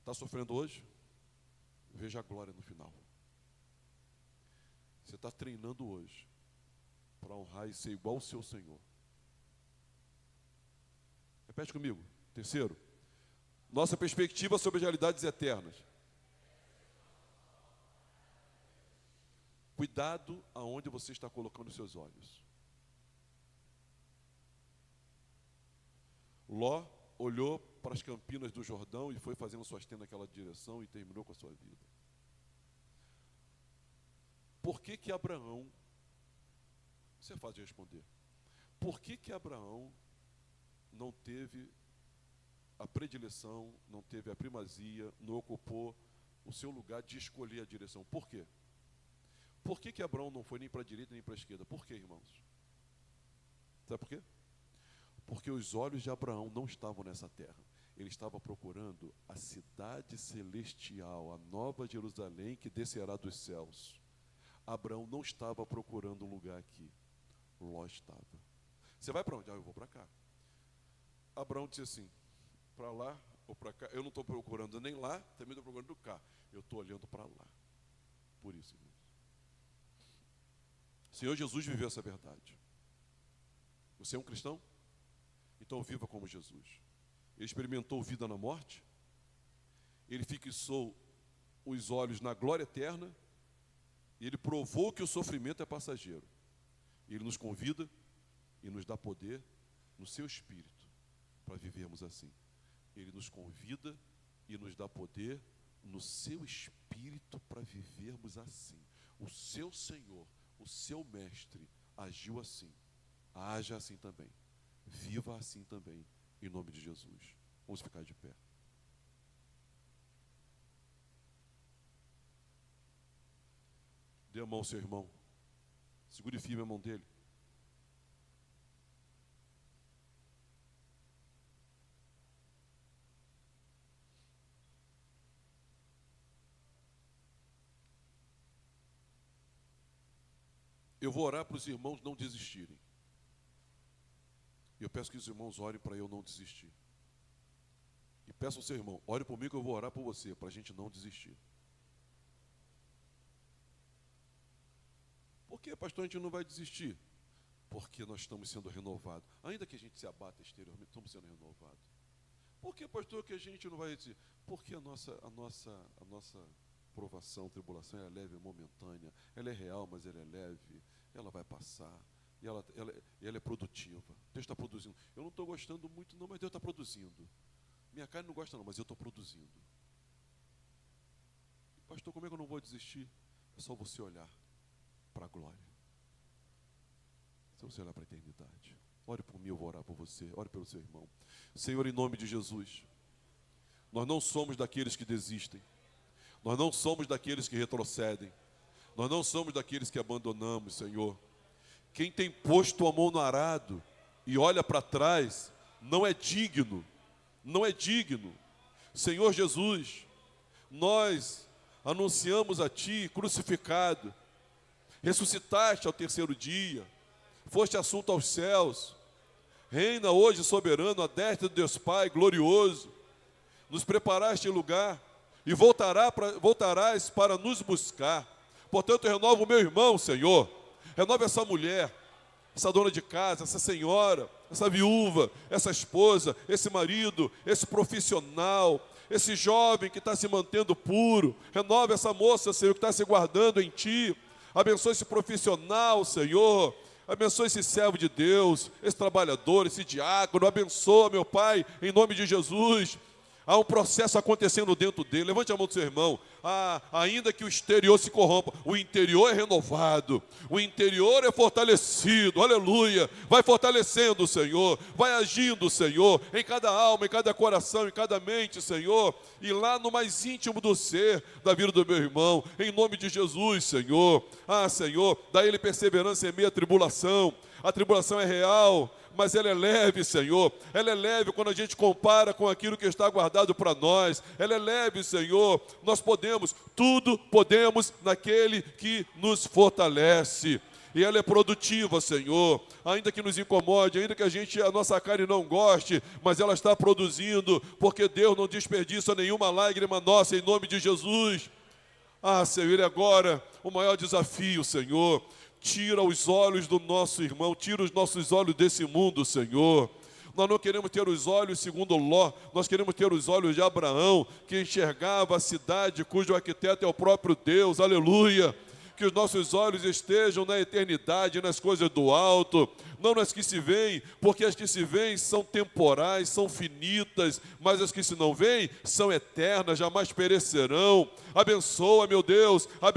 Está sofrendo hoje? Veja a glória no final. Você está treinando hoje para honrar e ser igual ao seu Senhor. Repete comigo. Terceiro, nossa perspectiva sobre as realidades eternas. Cuidado aonde você está colocando os seus olhos. Ló olhou para as campinas do Jordão e foi fazendo suas tendas naquela direção e terminou com a sua vida. Por que Abraão, isso é fácil de responder, por que Abraão não teve a predileção, não teve a primazia, não ocupou o seu lugar de escolher a direção? Por quê? Por que Abraão não foi nem para a direita nem para a esquerda? Por quê, irmãos? Sabe por quê? Porque os olhos de Abraão não estavam nessa terra. Ele estava procurando a cidade celestial, a nova Jerusalém que descerá dos céus. Abraão não estava procurando um lugar aqui. Ló estava. Você vai para onde? Eu vou para cá. Abraão disse assim, para lá ou para cá, eu não estou procurando nem lá, também estou procurando cá. Eu estou olhando para lá. Por isso, irmãos. O Senhor Jesus viveu essa verdade. Você é um cristão? Então viva como Jesus. Ele experimentou vida na morte, ele fixou os olhos na glória eterna, e ele provou que o sofrimento é passageiro. Ele nos convida e nos dá poder no seu espírito para vivermos assim. Ele nos convida e nos dá poder no seu espírito para vivermos assim. O seu Senhor, o seu mestre agiu assim. Haja assim também. Viva assim também, em nome de Jesus. Vamos ficar de pé. Dê a mão ao seu irmão. Segure firme a mão dele. Eu vou orar para os irmãos não desistirem. E eu peço que os irmãos orem para eu não desistir. E peço ao seu irmão, ore por mim que eu vou orar por você, para a gente não desistir. Por que, pastor, a gente não vai desistir? Porque nós estamos sendo renovados. Ainda que a gente se abata exteriormente, estamos sendo renovados. Por que, pastor, que a gente não vai desistir? Porque a nossa provação, tribulação, ela é leve, momentânea. Ela é real, mas ela é leve. Ela vai passar. E ela é produtiva. Deus está produzindo. Eu não estou gostando muito, não, mas Deus está produzindo. Minha carne não gosta, não, mas eu estou produzindo. Pastor, como é que eu não vou desistir? É só você olhar para a glória. Se você olhar para a eternidade. Ore por mim, eu vou orar por você. Ore pelo seu irmão. Senhor, em nome de Jesus, nós não somos daqueles que desistem. Nós não somos daqueles que retrocedem. Nós não somos daqueles que abandonamos, Senhor. Quem tem posto a mão no arado e olha para trás, não é digno. Não é digno. Senhor Jesus, nós anunciamos a Ti crucificado. Ressuscitaste ao terceiro dia, foste assunto aos céus, reina hoje soberano, à destra de Deus Pai, glorioso, nos preparaste em lugar, e voltarás para nos buscar. Portanto, renova o meu irmão, Senhor, renova essa mulher, essa dona de casa, essa senhora, essa viúva, essa esposa, esse marido, esse profissional, esse jovem que está se mantendo puro, renova essa moça, Senhor, que está se guardando em Ti. Abençoe esse profissional, Senhor. Abençoe esse servo de Deus, esse trabalhador, esse diácono. Abençoa, meu Pai, em nome de Jesus. Há um processo acontecendo dentro dele. Levante a mão do seu irmão. Ainda que o exterior se corrompa, o interior é renovado, o interior é fortalecido, aleluia. Vai fortalecendo, Senhor, vai agindo, Senhor, em cada alma, em cada coração, em cada mente, Senhor, e lá no mais íntimo do ser, da vida do meu irmão, em nome de Jesus, Senhor. Senhor, dá ele perseverança em meio à tribulação. A tribulação é real, mas ela é leve, Senhor. Ela é leve quando a gente compara com aquilo que está guardado para nós. Ela é leve, Senhor. Nós tudo podemos naquele que nos fortalece. E ela é produtiva, Senhor. Ainda que nos incomode, ainda que a nossa carne não goste, mas ela está produzindo, porque Deus não desperdiça nenhuma lágrima nossa, em nome de Jesus. Senhor, e agora o maior desafio, Senhor. Tira os olhos do nosso irmão, tira os nossos olhos desse mundo, Senhor. Nós não queremos ter os olhos segundo Ló, nós queremos ter os olhos de Abraão, que enxergava a cidade cujo arquiteto é o próprio Deus, aleluia. Que os nossos olhos estejam na eternidade, nas coisas do alto, não nas que se veem, porque as que se veem são temporais, são finitas, mas as que se não veem são eternas, jamais perecerão. Abençoa, meu Deus, a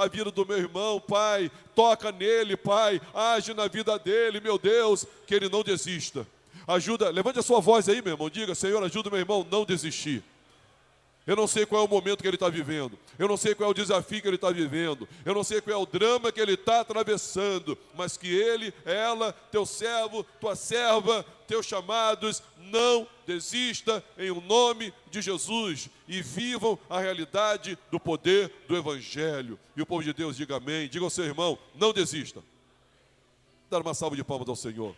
vida do meu irmão, Pai. Toca nele, Pai, age na vida dele, meu Deus, que ele não desista. Ajuda, levante a sua voz aí, meu irmão, diga: Senhor, ajuda meu irmão a não desistir. Eu não sei qual é o momento que ele está vivendo. Eu não sei qual é o desafio que ele está vivendo. Eu não sei qual é o drama que ele está atravessando. Mas que ele, ela, teu servo, tua serva, teus chamados, não desista em o nome de Jesus. E vivam a realidade do poder do Evangelho. E o povo de Deus diga amém. Diga ao seu irmão, não desista. Dar uma salva de palmas ao Senhor.